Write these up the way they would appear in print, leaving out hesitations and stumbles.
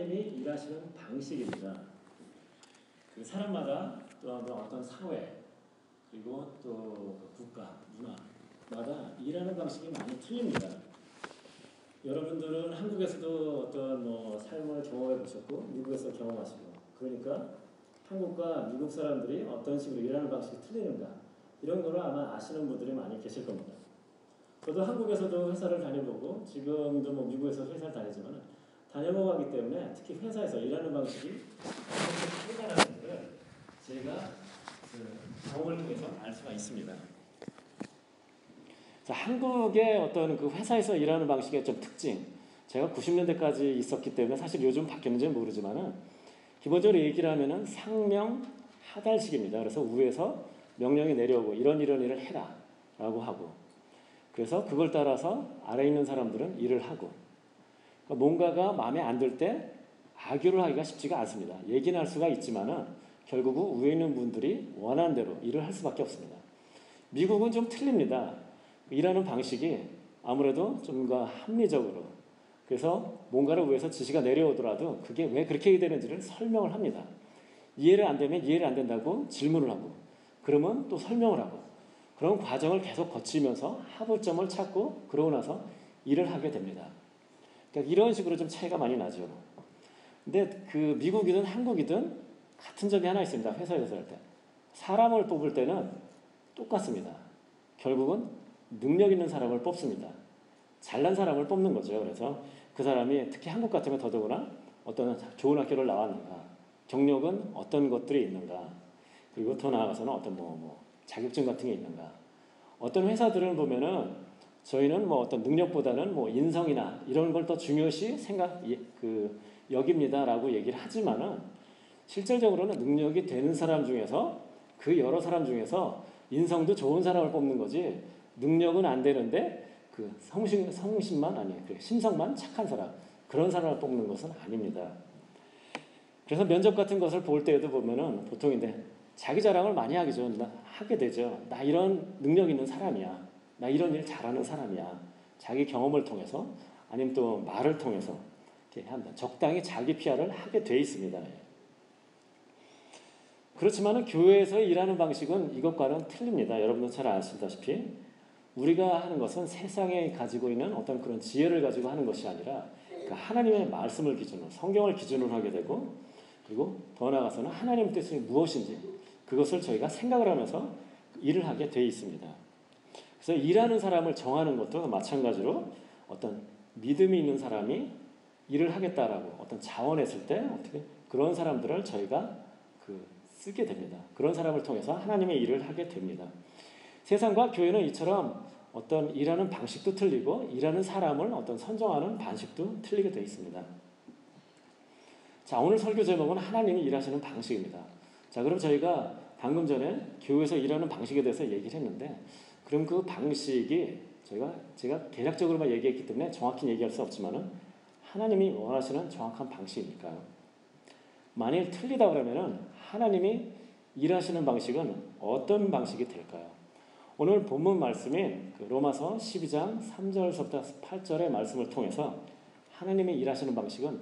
하나님이 일하시는 방식입니다. 그 사람마다 또 어떤 사회 그리고 또 국가, 문화마다 일하는 방식이 많이 틀립니다. 여러분들은 한국에서도 어떤 삶을 경험해 보셨고 미국에서 경험하시고 그러니까 한국과 미국 사람들이 어떤 식으로 일하는 방식이 틀리는가 이런 거를 아마 아시는 분들이 많이 계실 겁니다. 저도 한국에서도 회사를 다녀보고 지금도 미국에서 회사를 다니지만 다녀보고 하기 때문에 특히 회사에서 일하는 방식이 어떻게 틀리다는 것을 제가 경험을 통해서 알 수가 있습니다. 자, 한국의 어떤 그 회사에서 일하는 방식의 좀 특징, 제가 90년대까지 있었기 때문에 사실 요즘 바뀌었는지는 모르지만은 기본적으로 얘기를 하면은 상명 하달식입니다. 그래서 위에서 명령이 내려오고 이런 일을 해라 라고 하고 그래서 그걸 따라서 아래에 있는 사람들은 일을 하고 그러니까 뭔가가 마음에 안 들 때 악유를 하기가 쉽지가 않습니다. 얘기는 할 수가 있지만은 결국은 위에 있는 분들이 원하는 대로 일을 할 수밖에 없습니다. 미국은 좀 틀립니다. 일하는 방식이 아무래도 좀 더 합리적으로 그래서 뭔가를 위해서 지시가 내려오더라도 그게 왜 그렇게 되는지를 설명을 합니다. 이해를 안 되면 이해를 안 된다고 질문을 하고 그러면 또 설명을 하고 그런 과정을 계속 거치면서 합의점을 찾고 그러고 나서 일을 하게 됩니다. 그러니까 이런 식으로 좀 차이가 많이 나죠. 근데 그 미국이든 한국이든 같은 점이 하나 있습니다. 회사에서 할 때. 사람을 뽑을 때는 똑같습니다. 결국은 능력 있는 사람을 뽑습니다. 잘난 사람을 뽑는 거죠. 그래서 그 사람이 특히 한국 같으면 더더구나 어떤 좋은 학교를 나왔는가, 경력은 어떤 것들이 있는가, 그리고 더 나아가서는 어떤 자격증 같은 게 있는가. 어떤 회사들을 보면은 저희는 어떤 능력보다는 인성이나 이런 걸 더 중요시 여깁니다라고 얘기를 하지만은 실질적으로는 능력이 되는 사람 중에서 그 여러 사람 중에서 인성도 좋은 사람을 뽑는 거지 능력은 안 되는데 그 성심만 아니에요. 심성만 착한 사람 그런 사람을 뽑는 것은 아닙니다. 그래서 면접 같은 것을 볼 때에도 보면은 보통인데 자기 자랑을 많이 하게 되죠. 나 이런 능력 있는 사람이야. 나 이런 일 잘하는 사람이야. 자기 경험을 통해서 아니면 또 말을 통해서 이렇게 한다. 적당히 자기 PR을 하게 돼 있습니다. 그렇지만 교회에서 일하는 방식은 이것과는 틀립니다. 여러분도 잘 아시다시피 우리가 하는 것은 세상에 가지고 있는 어떤 그런 지혜를 가지고 하는 것이 아니라 하나님의 말씀을 기준으로 성경을 기준으로 하게 되고 그리고 더 나아가서는 하나님의 뜻이 무엇인지 그것을 저희가 생각을 하면서 일을 하게 돼 있습니다. 그래서 일하는 사람을 정하는 것도 마찬가지로 어떤 믿음이 있는 사람이 일을 하겠다라고 어떤 자원했을 때 어떻게 그런 사람들을 저희가 쓰게 됩니다. 그런 사람을 통해서 하나님의 일을 하게 됩니다. 세상과 교회는 이처럼 어떤 일하는 방식도 틀리고 일하는 사람을 어떤 선정하는 방식도 틀리게 되어 있습니다. 자, 오늘 설교 제목은 하나님이 일하시는 방식입니다. 자, 그럼 저희가 방금 전에 교회에서 일하는 방식에 대해서 얘기를 했는데 그럼 그 방식이 제가 개략적으로만 얘기했기 때문에 정확히 얘기할 수 없지만은 하나님이 원하시는 정확한 방식이니까요. 만일 틀리다 그러면은 하나님이 일하시는 방식은 어떤 방식이 될까요? 오늘 본문 말씀인 로마서 12장 3절부터 8절의 말씀을 통해서 하나님이 일하시는 방식은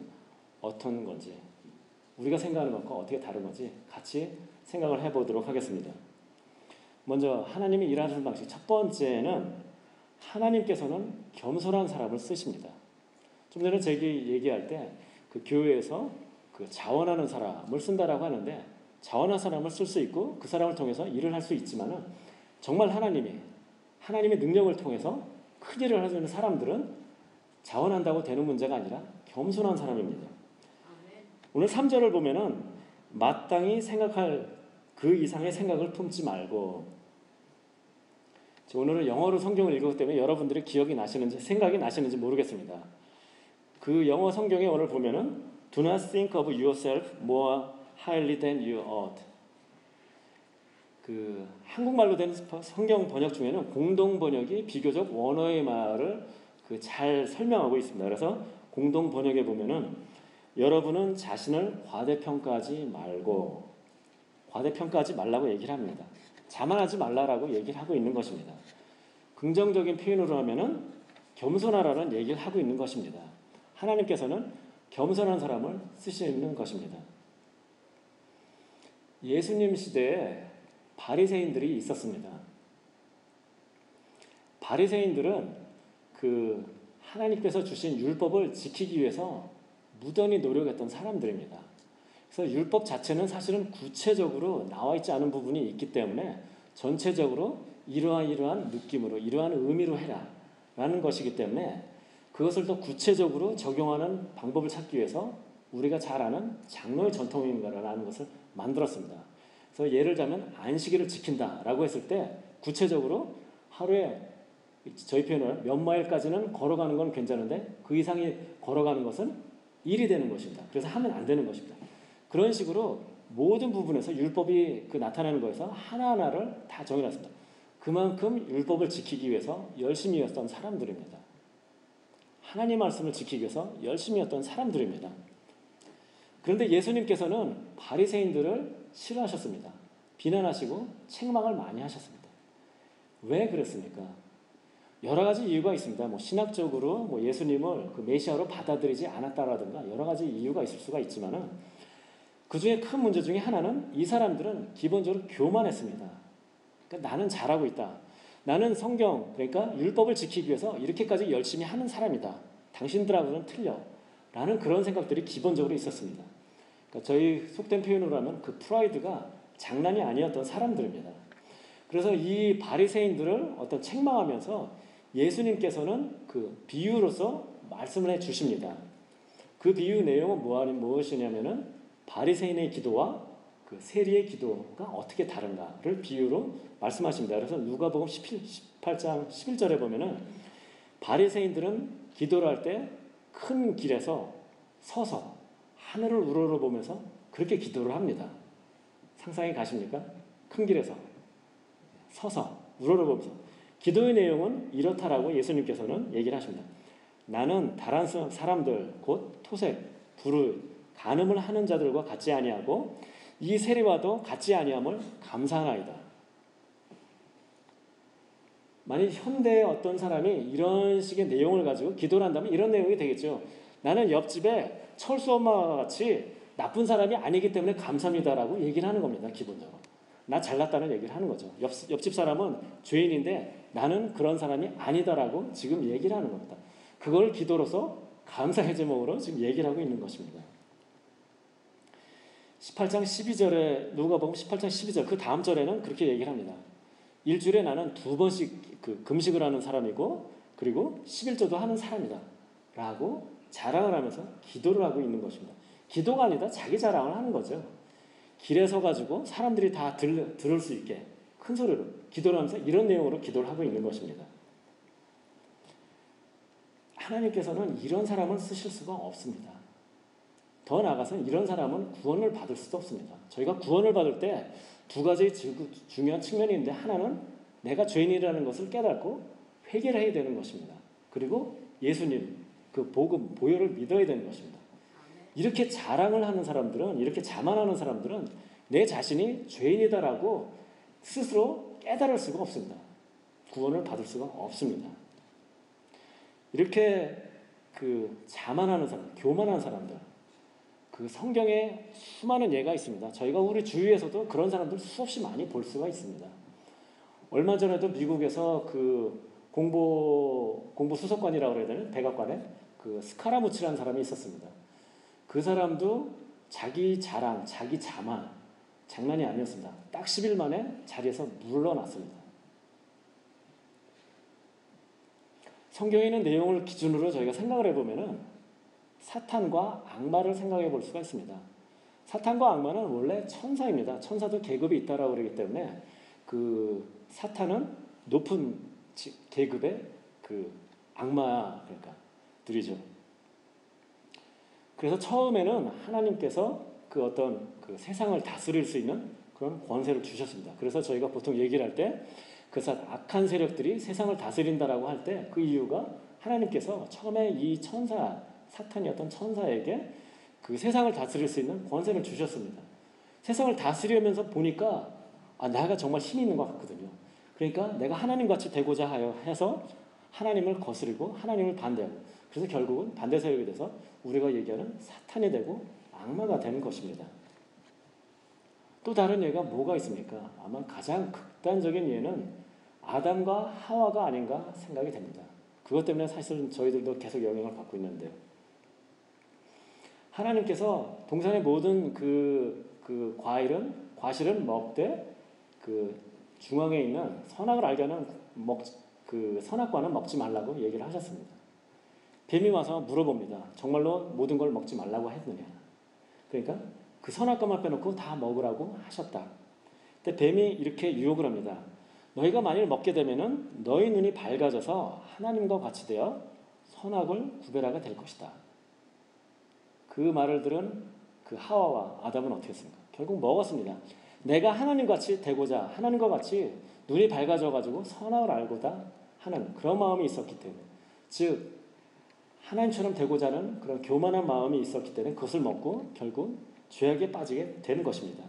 어떤 건지 우리가 생각하는 것과 어떻게 다른 건지 같이 생각을 해보도록 하겠습니다. 먼저 하나님이 일하시는 방식 첫 번째는 하나님께서는 겸손한 사람을 쓰십니다. 좀 전에 제가 얘기할 때 그 교회에서 자원하는 사람을 쓴다라고 하는데 자원한 사람을 쓸 수 있고 그 사람을 통해서 일을 할 수 있지만은 정말 하나님의 능력을 통해서 큰 일을 하는 사람들은 자원한다고 되는 문제가 아니라 겸손한 사람입니다. 오늘 3절을 보면은 마땅히 생각할 그 이상의 생각을 품지 말고 오늘은 영어로 성경을 읽었기 때문에 여러분들이 생각이 나시는지 모르겠습니다. 그 영어 성경에 오늘 보면은 Do not think of yourself more highly than you ought. 한국말로 된 성경 번역 중에는 공동 번역이 비교적 원어의 말을 잘 설명하고 있습니다. 그래서 공동 번역에 보면은 여러분은 자신을 과대평가하지 말라고 얘기를 합니다. 자만하지 말라라고 얘기를 하고 있는 것입니다. 긍정적인 표현으로 하면은 겸손하라는 얘기를 하고 있는 것입니다. 하나님께서는 겸손한 사람을 쓰시는 것입니다. 예수님 시대에 바리새인들이 있었습니다. 바리새인들은 그 하나님께서 주신 율법을 지키기 위해서 무던히 노력했던 사람들입니다. 그래서 율법 자체는 사실은 구체적으로 나와 있지 않은 부분이 있기 때문에 전체적으로 이러한 느낌으로 이러한 의미로 해라 라는 것이기 때문에 그것을 더 구체적으로 적용하는 방법을 찾기 위해서 우리가 잘 아는 장로의 전통인가라는 것을 만들었습니다. 그래서 예를 들자면 안식일을 지킨다라고 했을 때 구체적으로 하루에 저희 표현으로 몇 마일까지는 걸어가는 건 괜찮은데 그 이상이 걸어가는 것은 일이 되는 것입니다. 그래서 하면 안 되는 것입니다. 그런 식으로 모든 부분에서 율법이 나타나는 거에서 하나하나를 다 정해놨습니다. 그만큼 율법을 지키기 위해서 열심히 했던 사람들입니다. 하나님 말씀을 지키기 위해서 열심히 했던 사람들입니다. 그런데 예수님께서는 바리새인들을 싫어하셨습니다. 비난하시고 책망을 많이 하셨습니다. 왜 그랬습니까? 여러 가지 이유가 있습니다. 신학적으로 예수님을 그 메시아로 받아들이지 않았다라든가 여러 가지 이유가 있을 수가 있지만은 그 중에 큰 문제 중에 하나는 이 사람들은 기본적으로 교만했습니다. 그러니까 나는 잘하고 있다. 나는 성경, 그러니까 율법을 지키기 위해서 이렇게까지 열심히 하는 사람이다. 당신들하고는 틀려. 라는 그런 생각들이 기본적으로 있었습니다. 그러니까 저희 속된 표현으로 하면 그 프라이드가 장난이 아니었던 사람들입니다. 그래서 이 바리새인들을 책망하면서 예수님께서는 그 비유로서 말씀을 해 주십니다. 그 비유 내용은 무엇이냐면은 바리새인의 기도와 그 세리의 기도가 어떻게 다른가를 비유로 말씀하십니다. 그래서 누가복음 18장 11절에 보면은 바리새인들은 기도를 할 때 큰 길에서 서서 하늘을 우러러보면서 그렇게 기도를 합니다. 상상이 가십니까? 큰 길에서 서서 우러러보면서 기도의 내용은 이렇다라고 예수님께서는 얘기를 하십니다. 나는 다른 사람들 곧 토색, 불의, 간음을 하는 자들과 같지 아니하고 이 세리와도 같지 아니함을 감사하나이다. 만약 현대에 어떤 사람이 이런 식의 내용을 가지고 기도를 한다면 이런 내용이 되겠죠. 나는 옆집에 철수 엄마와 같이 나쁜 사람이 아니기 때문에 감사합니다라고 얘기를 하는 겁니다. 기본적으로. 나 잘났다는 얘기를 하는 거죠. 옆집 사람은 죄인인데 나는 그런 사람이 아니다라고 지금 얘기를 하는 겁니다. 그걸 기도로서 감사의 제목으로 지금 얘기를 하고 있는 것입니다. 18장 12절에 누가복음 18장 12절 그 다음 절에는 그렇게 얘기를 합니다. 일주일에 나는 2번씩 금식을 하는 사람이고 그리고 11조도 하는 사람이다 라고 자랑을 하면서 기도를 하고 있는 것입니다. 기도가 아니다 자기 자랑을 하는 거죠. 길에 서가지고 사람들이 다 들을 수 있게 큰 소리로 기도를 하면서 이런 내용으로 기도를 하고 있는 것입니다. 하나님께서는 이런 사람을 쓰실 수가 없습니다. 더 나아가서는 이런 사람은 구원을 받을 수도 없습니다. 저희가 구원을 받을 때 두 가지 중요한 측면이 있는데 하나는 내가 죄인이라는 것을 깨닫고 회개를 해야 되는 것입니다. 그리고 예수님 그 복음 보혈을 믿어야 되는 것입니다. 이렇게 자랑을 하는 사람들은 이렇게 자만하는 사람들은 내 자신이 죄인이다라고 스스로 깨달을 수가 없습니다. 구원을 받을 수가 없습니다. 이렇게 자만하는 사람, 교만한 사람들 그 성경에 수많은 예가 있습니다. 저희가 우리 주위에서도 그런 사람들 수없이 많이 볼 수가 있습니다. 얼마 전에도 미국에서 공보 수석관이라고 그래야 되나? 백악관에 스카라무치라는 사람이 있었습니다. 그 사람도 자기 자랑, 자기 자만 장난이 아니었습니다. 딱 10일 만에 자리에서 물러났습니다. 성경에 있는 내용을 기준으로 저희가 생각을 해보면은 사탄과 악마를 생각해 볼 수가 있습니다. 사탄과 악마는 원래 천사입니다. 천사도 계급이 있다라고 그러기 때문에 사탄은 높은 계급의 악마들이죠. 그래서 처음에는 하나님께서 세상을 다스릴 수 있는 그런 권세를 주셨습니다. 그래서 저희가 보통 얘기를 할 때 악한 세력들이 세상을 다스린다라고 할 때 그 이유가 하나님께서 처음에 이 사탄이었던 천사에게 세상을 다스릴 수 있는 권세를 주셨습니다. 세상을 다스리면서 보니까 내가 정말 힘이 있는 것 같거든요. 그러니까 내가 하나님같이 되고자 해서 하나님을 거스르고 하나님을 반대하고 그래서 결국은 반대 세력이 돼서 우리가 얘기하는 사탄이 되고 악마가 되는 것입니다. 또 다른 예가 뭐가 있습니까? 아마 가장 극단적인 예는 아담과 하와가 아닌가 생각이 됩니다. 그것 때문에 사실은 저희들도 계속 영향을 받고 있는데요. 하나님께서 동산의 모든 과실은 먹되 그 중앙에 있는 선악을 알게 하는 그 선악과는 먹지 말라고 얘기를 하셨습니다. 뱀이 와서 물어봅니다. 정말로 모든 걸 먹지 말라고 했느냐? 그러니까 그 선악과만 빼놓고 다 먹으라고 하셨다. 근데 뱀이 이렇게 유혹을 합니다. 너희가 만일 먹게 되면은 너희 눈이 밝아져서 하나님과 같이 되어 선악을 구별하게 될 것이다. 그 말을 들은 그 하와와 아담은 어떻게 했습니까? 결국 먹었습니다. 내가 하나님같이 되고자 하나님과 같이 눈이 밝아져가지고 선악을 알고자 하는 그런 마음이 있었기 때문에, 즉 하나님처럼 되고자 하는 그런 교만한 마음이 있었기 때문에 그것을 먹고 결국 죄악에 빠지게 되는 것입니다.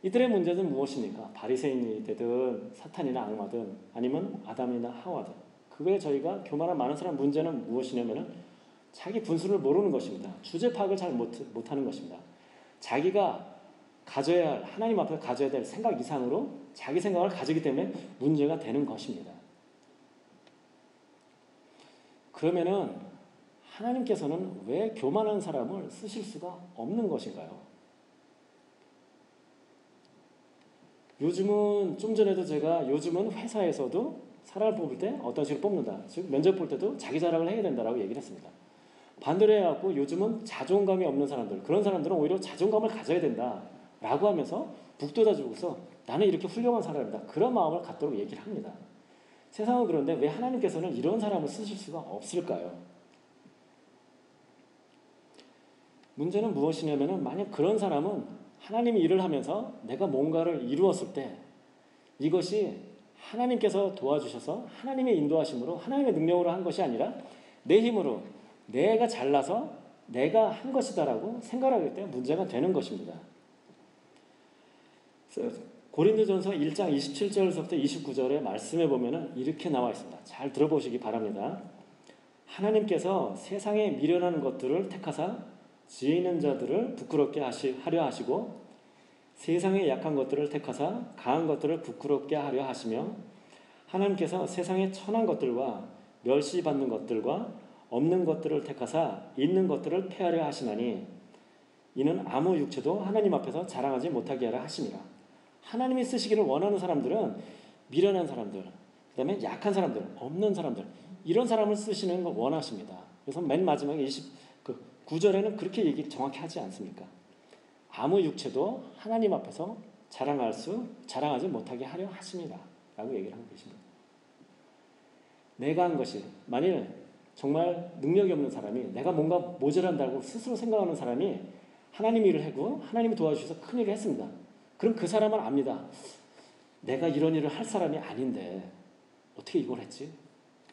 이들의 문제는 무엇입니까? 바리새인이 되든 사탄이나 악마든 아니면 아담이나 하와든, 그 외에 저희가 교만한 많은 사람 문제는 무엇이냐면은 자기 분수를 모르는 것입니다. 주제 파악을 잘 못하는 것입니다. 자기가 가져야 할, 하나님 앞에 가져야 될 생각 이상으로 자기 생각을 가지기 때문에 문제가 되는 것입니다. 그러면은 하나님께서는 왜 교만한 사람을 쓰실 수가 없는 것인가요? 요즘은 좀 전에도 제가 요즘은 회사에서도 사람을 뽑을 때 어떤 식으로 뽑는다. 즉 면접 볼 때도 자기 자랑을 해야 된다라고 얘기를 했습니다. 반대로 해갖고 요즘은 자존감이 없는 사람들, 그런 사람들은 오히려 자존감을 가져야 된다라고 하면서 북돋아주고서 나는 이렇게 훌륭한 사람이다. 그런 마음을 갖도록 얘기를 합니다. 세상은 그런데 왜 하나님께서는 이런 사람을 쓰실 수가 없을까요? 문제는 무엇이냐면은 만약 그런 사람은 하나님이 일을 하면서 내가 뭔가를 이루었을 때 이것이 하나님께서 도와주셔서 하나님의 인도하심으로 하나님의 능력으로 한 것이 아니라 내 힘으로 내가 잘나서 내가 한 것이다라고 생각하기 때문에 문제가 되는 것입니다. 고린도전서 1장 27절에서부터 29절의 말씀에 보면은 이렇게 나와 있습니다. 잘 들어보시기 바랍니다. 하나님께서 세상에 미련한 것들을 택하사 지혜 있는 자들을 부끄럽게 하려 하시고 세상에 약한 것들을 택하사 강한 것들을 부끄럽게 하려 하시며 하나님께서 세상에 천한 것들과 멸시받는 것들과 없는 것들을 택하사 있는 것들을 폐하려 하시나니 이는 아무 육체도 하나님 앞에서 자랑하지 못하게 하려 하심이라. 하나님이 쓰시기를 원하는 사람들은 미련한 사람들, 그 다음에 약한 사람들, 없는 사람들, 이런 사람을 쓰시는 걸 원하십니다. 그래서 맨 마지막에 9절에는 그렇게 얘기 정확히 하지 않습니까? 아무 육체도 하나님 앞에서 자랑하지 못하게 하려 하십니다. 라고 얘기를 하고 계십니다. 내가 한 것이, 만일 정말 능력이 없는 사람이 내가 뭔가 모자란다고 스스로 생각하는 사람이 하나님 일을 하고 하나님이 도와주셔서 큰 일을 했습니다. 그럼 그 사람은 압니다. 내가 이런 일을 할 사람이 아닌데 어떻게 이걸 했지?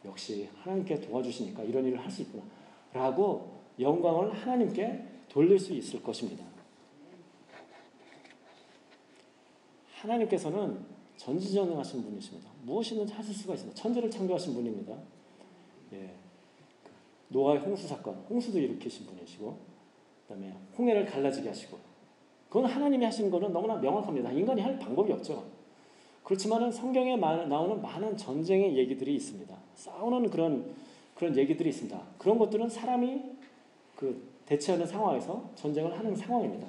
역시 하나님께 도와주시니까 이런 일을 할 수 있구나 라고 영광을 하나님께 돌릴 수 있을 것입니다. 하나님께서는 전지전능하신 분이십니다. 무엇이든지 하실 수가 있습니다. 천지를 창조하신 분입니다. 예. 노아의 홍수 사건, 홍수도 일으키신 분이시고, 그 다음에 홍해를 갈라지게 하시고, 그건 하나님이 하신 거는 너무나 명확합니다. 인간이 할 방법이 없죠. 그렇지만 성경에 나오는 많은 전쟁의 얘기들이 있습니다. 싸우는 그런 얘기들이 있습니다. 그런 것들은 사람이 대처하는 상황에서 전쟁을 하는 상황입니다.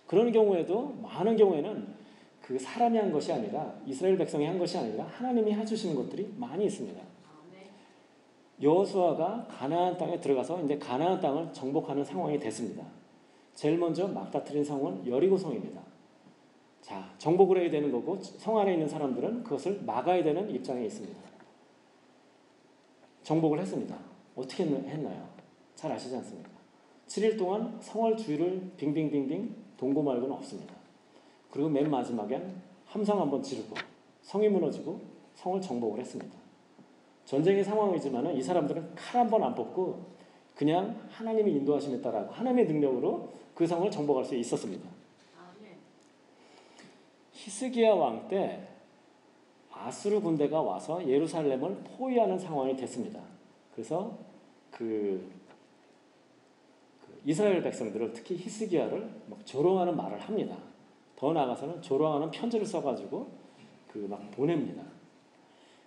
그런 경우에도 많은 경우에는 그 사람이 한 것이 아니라 이스라엘 백성이 한 것이 아니라 하나님이 해주시는 것들이 많이 있습니다. 여호수아가 가나안 땅에 들어가서 이제 가나안 땅을 정복하는 상황이 됐습니다. 제일 먼저 막다트린 성은 여리고성입니다. 자, 정복을 해야 되는 거고 성 안에 있는 사람들은 그것을 막아야 되는 입장에 있습니다. 정복을 했습니다. 어떻게 했나요? 잘 아시지 않습니까? 7일 동안 성을 주위를 빙빙빙빙 동고 말고는 없습니다. 그리고 맨 마지막엔 함성 한번 지르고 성이 무너지고 성을 정복을 했습니다. 전쟁의 상황이지만 이 사람들은 칼 한 번 안 뽑고 그냥 하나님이 인도하심에 따라 하나님의 능력으로 그 성을 정복할 수 있었습니다. 히스기야 왕 때 아수르 군대가 와서 예루살렘을 포위하는 상황이 됐습니다. 그래서 그 이스라엘 백성들을 특히 히스기야를 막 조롱하는 말을 합니다. 더 나아가서는 조롱하는 편지를 써가지고 막 보냅니다.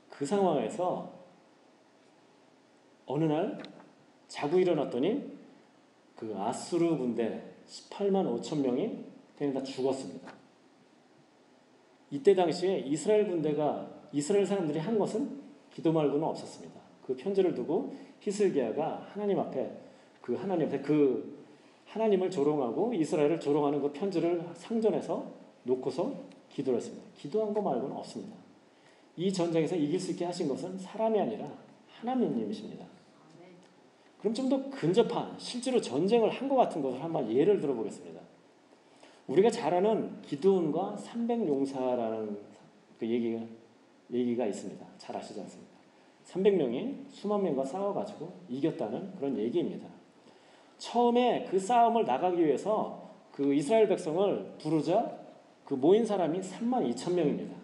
그 상황에서 어느 날 자고 일어났더니 그 아수르 군대 18만 5천 명이 그냥 다 죽었습니다. 이때 당시에 이스라엘 사람들이 한 것은 기도 말고는 없었습니다. 그 편지를 두고 히스기야가 하나님을 조롱하고 이스라엘을 조롱하는 그 편지를 상전해서 놓고서 기도를 했습니다. 기도한 거 말고는 없습니다. 이 전쟁에서 이길 수 있게 하신 것은 사람이 아니라 하나님이십니다. 그럼 좀 더 근접한 실제로 전쟁을 한 것 같은 것을 한번 예를 들어보겠습니다. 우리가 잘 아는 기드온과 300용사라는 그 얘기가 있습니다. 잘 아시지 않습니까? 300명이 수만 명과 싸워가지고 이겼다는 그런 얘기입니다. 처음에 그 싸움을 나가기 위해서 그 이스라엘 백성을 부르자 그 모인 사람이 3만 2천 명입니다.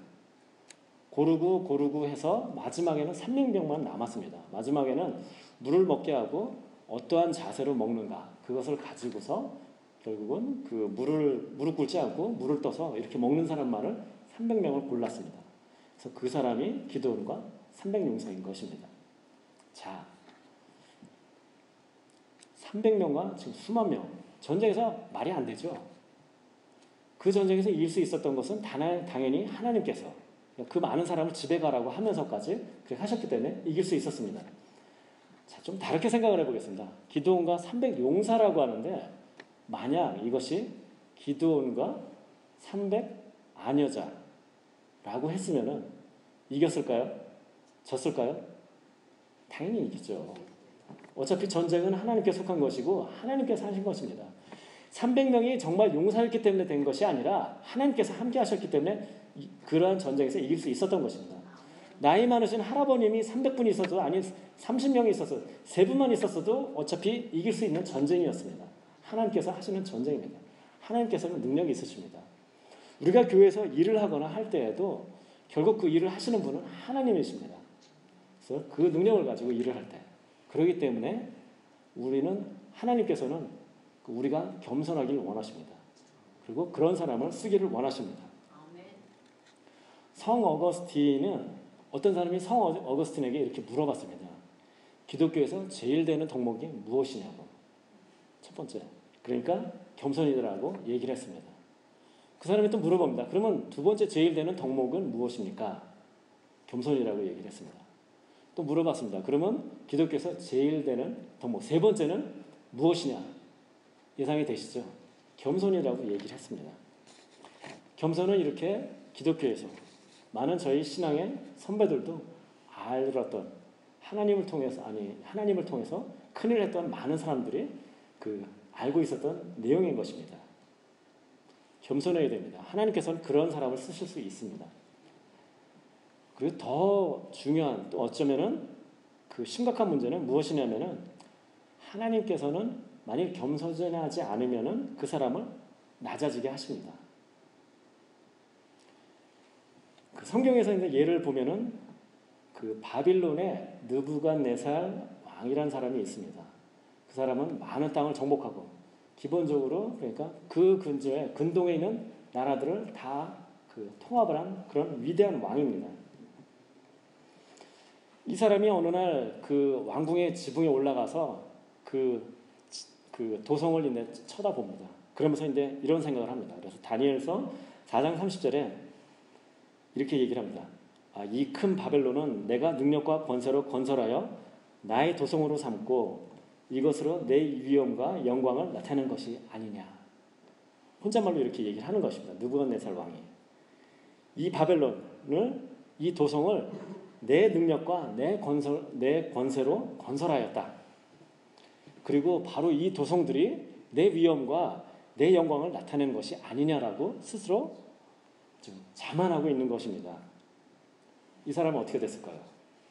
고르고 해서 마지막에는 300명만 남았습니다. 마지막에는 물을 먹게 하고 어떠한 자세로 먹는가 그것을 가지고서 결국은 그 무릎 꿇지 않고 물을 떠서 이렇게 먹는 사람만을 300명을 골랐습니다. 그래서 그 사람이 기드온과 300용사인 것입니다. 자, 300명과 지금 수만 명 전쟁에서 말이 안 되죠. 그 전쟁에서 이길 수 있었던 것은 당연히 하나님께서 그 많은 사람을 집에 가라고 하면서까지 그렇게 하셨기 때문에 이길 수 있었습니다. 자, 좀 다르게 생각을 해보겠습니다. 기드온과 300용사라고 하는데 만약 이것이 기드온과 300아녀자라고 했으면은 이겼을까요? 졌을까요? 당연히 이기죠. 어차피 전쟁은 하나님께 속한 것이고 하나님께서 하신 것입니다. 300명이 정말 용사였기 때문에 된 것이 아니라 하나님께서 함께 하셨기 때문에 그러한 전쟁에서 이길 수 있었던 것입니다. 나이 많으신 할아버님이 300분이 있어도 아니 30명이 있어서 3분만 있었어도 어차피 이길 수 있는 전쟁이었습니다. 하나님께서 하시는 전쟁입니다. 하나님께서는 능력이 있으십니다. 우리가 교회에서 일을 하거나 할 때에도 결국 그 일을 하시는 분은 하나님이십니다. 그래서 그 능력을 가지고 일을 할 때 그렇기 때문에 하나님께서는 우리가 겸손하기를 원하십니다. 그리고 그런 사람을 쓰기를 원하십니다. 성 어거스틴은 어떤 사람이 성 어거스틴에게 이렇게 물어봤습니다. 기독교에서 제일 되는 덕목이 무엇이냐고. 첫 번째. 그러니까 겸손이라고 얘기를 했습니다. 그 사람이 또 물어봅니다. 그러면 두 번째 제일 되는 덕목은 무엇입니까? 겸손이라고 얘기를 했습니다. 또 물어봤습니다. 그러면 기독교에서 제일 되는 덕목 세 번째는 무엇이냐? 예상이 되시죠? 겸손이라고 얘기를 했습니다. 겸손은 이렇게 기독교에서 많은 저희 신앙의 선배들도 알았던 하나님을 통해서 큰일 했던 많은 사람들이 알고 있었던 내용인 것입니다. 겸손해야 됩니다. 하나님께서는 그런 사람을 쓰실 수 있습니다. 그리고 더 중요한 또 어쩌면은 그 심각한 문제는 무엇이냐면은 하나님께서는 만일 겸손하지 않으면은 그 사람을 낮아지게 하십니다. 그 성경에서 이제 예를 보면은 그 바빌론의 느부갓네살 왕이라는 사람이 있습니다. 그 사람은 많은 땅을 정복하고 기본적으로 그러니까 그 근처에 근동에 있는 나라들을 다 통합을 한 그런 위대한 왕입니다. 이 사람이 어느 날 그 왕궁의 지붕에 올라가서 그 도성을 이제 쳐다봅니다. 그러면서 이제 이런 생각을 합니다. 그래서 다니엘서 4장 30절에 이렇게 얘기를 합니다. 이 큰 바벨론은 내가 능력과 권세로 건설하여 나의 도성으로 삼고 이것으로 내 위엄과 영광을 나타내는 것이 아니냐. 혼잣말로 이렇게 얘기를 하는 것입니다. 느부갓네살 왕이. 이 바벨론을, 이 도성을 내 능력과 내 권세로 건설하였다. 그리고 바로 이 도성들이 내 위엄과 내 영광을 나타내는 것이 아니냐라고 스스로 지금 자만하고 있는 것입니다. 이 사람은 어떻게 됐을까요?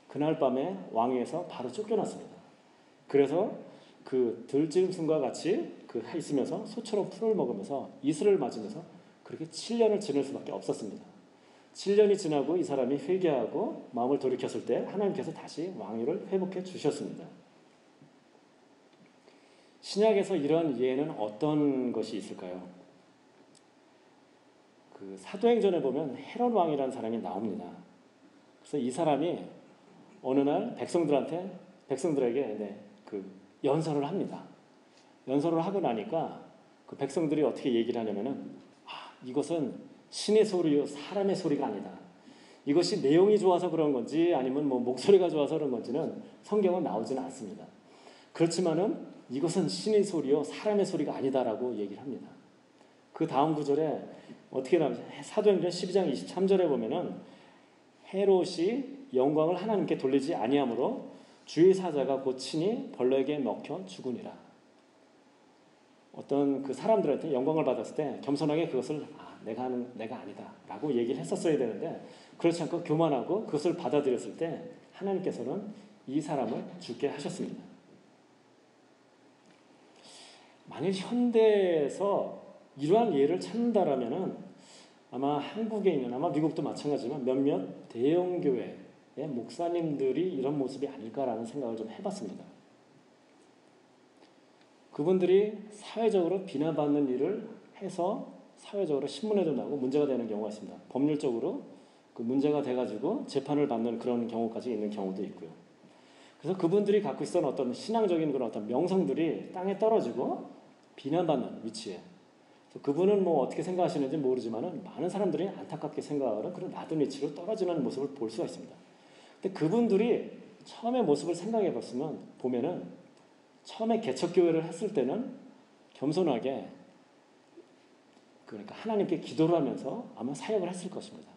그날 밤에 왕위에서 바로 쫓겨났습니다. 그래서 그 들짐승과 같이 있으면서 소처럼 풀을 먹으면서 이슬을 맞으면서 그렇게 7년을 지낼 수밖에 없었습니다. 7년이 지나고 이 사람이 회개하고 마음을 돌이켰을 때 하나님께서 다시 왕위를 회복해 주셨습니다. 신약에서 이런 예는 어떤 것이 있을까요? 그 사도행전에 보면 헤롯 왕이라는 사람이 나옵니다. 그래서 이 사람이 어느 날 백성들에게 그 연설을 합니다. 연설을 하고 나니까 그 백성들이 어떻게 얘기를 하냐면은 이것은 신의 소리요 사람의 소리가 아니다. 이것이 내용이 좋아서 그런 건지 아니면 뭐 목소리가 좋아서 그런 건지는 성경은 나오지는 않습니다. 그렇지만은 이것은 신의 소리요 사람의 소리가 아니다라고 얘기를 합니다. 그 다음 구절에 어떻게 나오죠? 사도행전 12장 23절에 보면은 헤롯이 영광을 하나님께 돌리지 아니하므로 주의 사자가 곧 친히 벌레에게 먹혀 죽으니라. 어떤 그 사람들한테 영광을 받았을 때 겸손하게 그것을 내가 아니다라고 얘기를 했었어야 되는데 그렇지 않고 교만하고 그것을 받아들였을 때 하나님께서는 이 사람을 죽게 하셨습니다. 만일 현대에서 이러한 예를 찾는다라면은 아마 한국에 있는 아마 미국도 마찬가지지만 몇몇 대형 교회의 목사님들이 이런 모습이 아닐까라는 생각을 좀 해봤습니다. 그분들이 사회적으로 비난받는 일을 해서 사회적으로 신문에도 나오고 문제가 되는 경우가 있습니다. 법률적으로 그 문제가 돼가지고 재판을 받는 그런 경우까지 있는 경우도 있고요. 그래서 그분들이 갖고 있었던 어떤 신앙적인 그런 어떤 명성들이 땅에 떨어지고 비난받는 위치에 그분은 뭐 어떻게 생각하시는지 모르지만은 많은 사람들이 안타깝게 생각하는 그런 낮은 위치로 떨어지는 모습을 볼 수가 있습니다. 근데 그분들이 처음에 모습을 생각해 보면은 처음에 개척교회를 했을 때는 겸손하게 그러니까 하나님께 기도를 하면서 아마 사역을 했을 것입니다.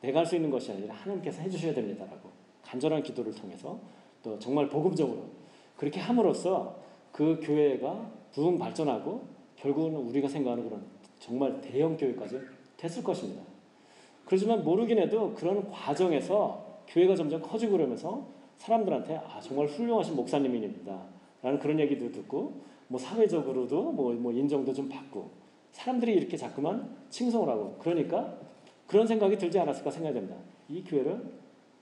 내가 할 수 있는 것이 아니라 하나님께서 해주셔야 됩니다라고 간절한 기도를 통해서 또 정말 복음적으로 그렇게 함으로써 그 교회가 부흥 발전하고 결국은 우리가 생각하는 그런 정말 대형 교회까지 됐을 것입니다. 그렇지만 모르긴 해도 그런 과정에서 교회가 점점 커지고 그러면서 사람들한테 정말 훌륭하신 목사님입니다 라는 그런 얘기도 듣고 뭐 사회적으로도 뭐 인정도 좀 받고 사람들이 이렇게 자꾸만 칭송을 하고 그러니까 그런 생각이 들지 않았을까 생각이 됩니다. 이 교회를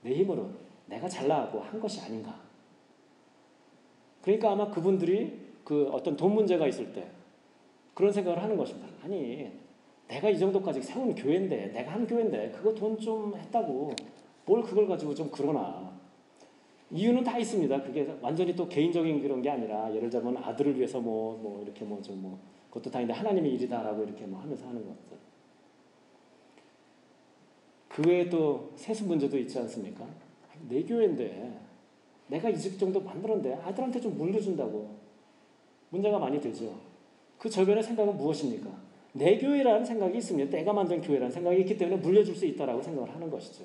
내 힘으로 내가 잘나가고 한 것이 아닌가. 그러니까 아마 그분들이 그 어떤 돈 문제가 있을 때 그런 생각을 하는 것입니다. 아니 내가 이 정도까지 세운 교회인데 내가 한 교회인데 그거 돈 좀 했다고 뭘 그걸 가지고 좀 그러나. 이유는 다 있습니다. 그게 완전히 또 개인적인 그런 게 아니라 예를 들면 아들을 위해서 이렇게 그것도 다 있는데 하나님의 일이다라고 이렇게 하면서 하는 것들. 그 외에 또 세습 문제도 있지 않습니까? 내 교회인데 내가 이 정도 만들었는데 아들한테 좀 물려준다고 문제가 많이 되죠. 그 저변의 생각은 무엇입니까? 내 교회라는 생각이 있으면 내가 만든 교회라는 생각이 있기 때문에 물려줄 수 있다라고 생각을 하는 것이죠.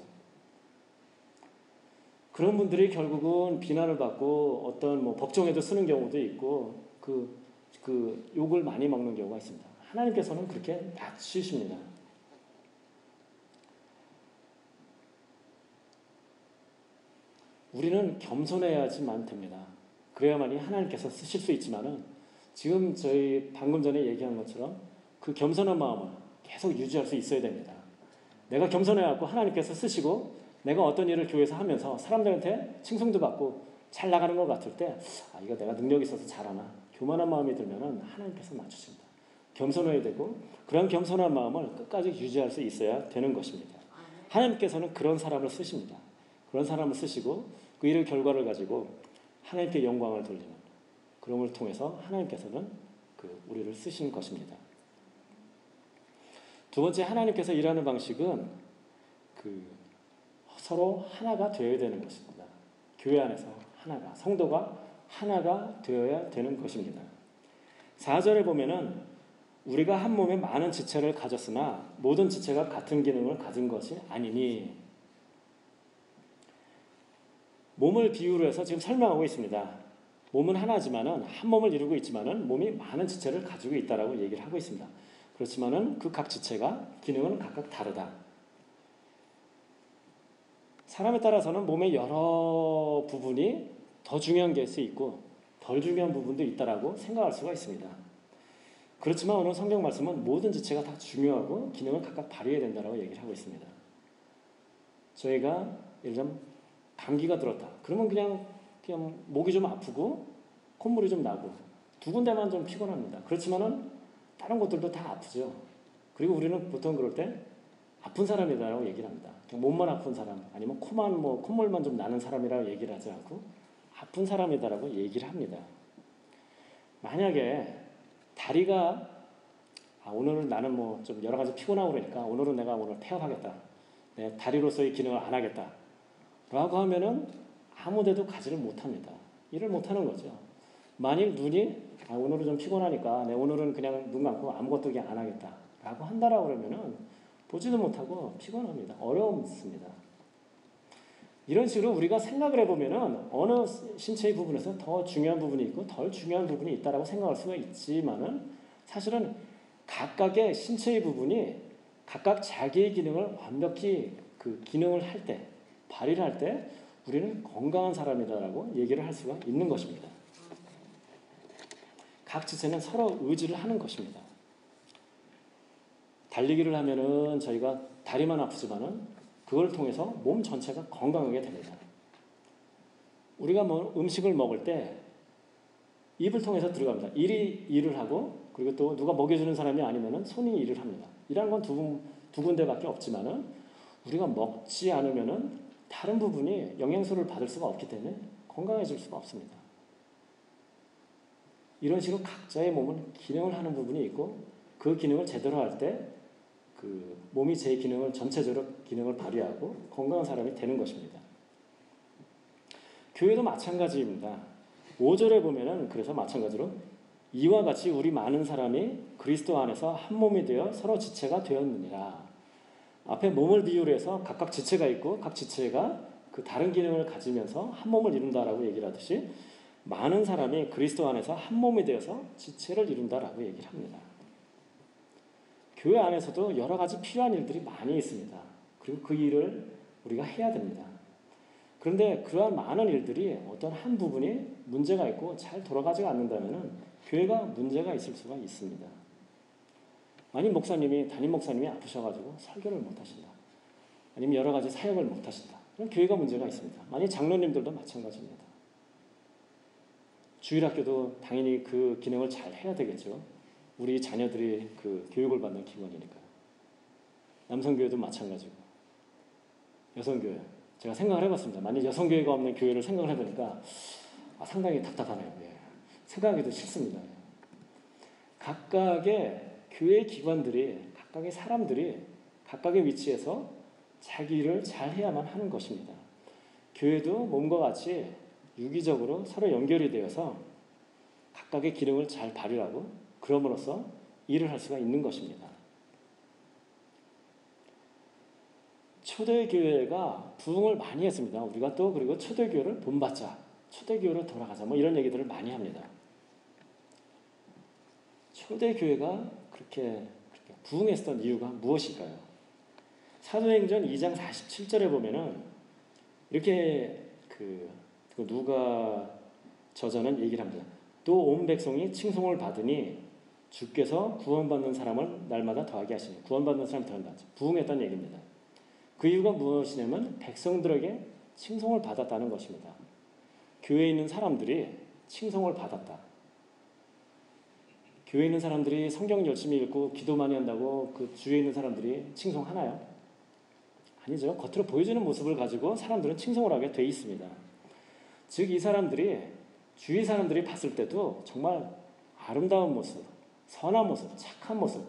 그런 분들이 결국은 비난을 받고 어떤 법정에도 쓰는 경우도 있고 그 욕을 많이 먹는 경우가 있습니다. 하나님께서는 그렇게 낮추십니다. 우리는 겸손해야지만 됩니다. 그래야만이 하나님께서 쓰실 수 있지만은 지금 저희 방금 전에 얘기한 것처럼 그 겸손한 마음을 계속 유지할 수 있어야 됩니다. 내가 겸손해갖고 하나님께서 쓰시고 내가 어떤 일을 교회에서 하면서 사람들한테 칭송도 받고 잘 나가는 것 같을 때 이거 내가 능력이 있어서 잘하나 교만한 마음이 들면은 하나님께서 맞추십니다. 겸손해야 되고 그런 겸손한 마음을 끝까지 유지할 수 있어야 되는 것입니다. 하나님께서는 그런 사람을 쓰십니다. 그런 사람을 쓰시고 그 일의 결과를 가지고 하나님께 영광을 돌리는 그런 걸 통해서 하나님께서는 우리를 쓰시는 것입니다. 두 번째 하나님께서 일하는 방식은 서로 하나가 되어야 되는 것입니다. 교회 안에서 하나가 성도가 하나가 되어야 되는 것입니다. 4절에 보면은 우리가 한 몸에 많은 지체를 가졌으나 모든 지체가 같은 기능을 가진 것이 아니니 몸을 비유로 해서 지금 설명하고 있습니다. 몸은 하나지만은 한 몸을 이루고 있지만은 몸이 많은 지체를 가지고 있다라고 얘기를 하고 있습니다. 그렇지만은 그 각 지체가 기능은 각각 다르다. 사람에 따라서는 몸의 여러 부분이 더 중요한 것이 있고 덜 중요한 부분도 있다라고 생각할 수가 있습니다. 그렇지만 오늘 성경 말씀은 모든 지체가 다 중요하고 기능을 각각 발휘해야 된다고 얘기를 하고 있습니다. 저희가 예를 들면 감기가 들었다. 그러면 그냥 목이 좀 아프고 콧물이 좀 나고 두 군데만 좀 피곤합니다. 그렇지만은 다른 곳들도 다 아프죠. 그리고 우리는 보통 그럴 때 아픈 사람이다라고 얘기를 합니다. 그냥 몸만 아픈 사람, 아니면 콧물만 좀 나는 사람이라고 얘기를 하지 않고 아픈 사람이다라고 얘기를 합니다. 만약에 다리가 오늘은 나는 뭐 좀 여러 가지 피곤하고 그러니까 오늘은 내가 오늘 폐업하겠다. 내 다리로서의 기능을 안 하겠다. 라고 하면은 아무 데도 가지를 못합니다. 일을 못하는 거죠. 만일 눈이 오늘은 좀 피곤하니까 오늘은 그냥 눈 감고 아무것도 그냥 안 하겠다. 라고 한다라고 그러면은 보지도 못하고 피곤합니다. 어렵습니다. 이런 식으로 우리가 생각을 해보면은 어느 신체의 부분에서 더 중요한 부분이 있고 덜 중요한 부분이 있다라고 생각할 수가 있지만은 사실은 각각의 신체의 부분이 각각 자기의 기능을 완벽히 그 기능을 할 때, 발휘를 할 때 우리는 건강한 사람이다라고 얘기를 할 수가 있는 것입니다. 각 지체는 서로 의지를 하는 것입니다. 달리기를 하면은 저희가 다리만 아프지만은 그걸 통해서 몸 전체가 건강하게 됩니다. 우리가 뭐 음식을 먹을 때 입을 통해서 들어갑니다. 입이 일을 하고 그리고 또 누가 먹여주는 사람이 아니면은 손이 일을 합니다. 일하는 건 두 군데밖에 없지만은 우리가 먹지 않으면은 다른 부분이 영양소를 받을 수가 없기 때문에 건강해질 수가 없습니다. 이런 식으로 각자의 몸은 기능을 하는 부분이 있고 그 기능을 제대로 할 때 그 몸이 제 기능을 전체적으로 기능을 발휘하고 건강한 사람이 되는 것입니다. 교회도 마찬가지입니다. 5절에 보면은 그래서 마찬가지로 이와 같이 우리 많은 사람이 그리스도 안에서 한 몸이 되어 서로 지체가 되었느니라. 앞에 몸을 비유로 해서 각각 지체가 있고 각 지체가 그 다른 기능을 가지면서 한 몸을 이룬다라고 얘기를 하듯이 많은 사람이 그리스도 안에서 한 몸이 되어서 지체를 이룬다라고 얘기를 합니다. 교회 안에서도 여러 가지 필요한 일들이 많이 있습니다. 그리고 그 일을 우리가 해야 됩니다. 그런데 그러한 많은 일들이 어떤 한 부분이 문제가 있고 잘 돌아가지 않는다면 교회가 문제가 있을 수가 있습니다. 만약 담임 목사님이 아프셔가지고 설교를 못하신다. 아니면 여러 가지 사역을 못하신다. 그럼 교회가 문제가 있습니다. 만약 장로님들도 마찬가지입니다. 주일학교도 당연히 그 기능을 잘 해야 되겠죠. 우리 자녀들이 그 교육을 받는 기관이니까요. 남성교회도 마찬가지고 여성교회 제가 생각을 해봤습니다. 만약 여성교회가 없는 교회를 생각을 해보니까 상당히 답답하네요. 예. 생각하기도 싫습니다. 각각의 교회 기관들이 각각의 사람들이 각각의 위치에서 자기 일을 잘 해야만 하는 것입니다. 교회도 몸과 같이 유기적으로 서로 연결이 되어서 각각의 기능을 잘 발휘하고 그럼으로써 일을 할 수가 있는 것입니다. 초대교회가 부흥을 많이 했습니다. 우리가 또 그리고 초대교회를 본받자, 초대교회로 돌아가자 뭐 이런 얘기들을 많이 합니다. 초대교회가 그렇게 부흥했던 이유가 무엇일까요? 사도행전 2장 47절에 보면은 이렇게 누가 저자는 얘기를 합니다. 또 온 백성이 칭송을 받으니 주께서 구원받는 사람을 날마다 더하게 하시니 구원받는 사람이 더한다. 부흥했다는 얘기입니다. 그 이유가 무엇이냐면 백성들에게 칭송을 받았다는 것입니다. 교회에 있는 사람들이 칭송을 받았다. 교회에 있는 사람들이 성경 열심히 읽고 기도 많이 한다고 그 주위에 있는 사람들이 칭송하나요? 아니죠. 겉으로 보여주는 모습을 가지고 사람들은 칭송을 하게 돼 있습니다. 즉 이 사람들이 주위 사람들이 봤을 때도 정말 아름다운 모습, 선한 모습, 착한 모습,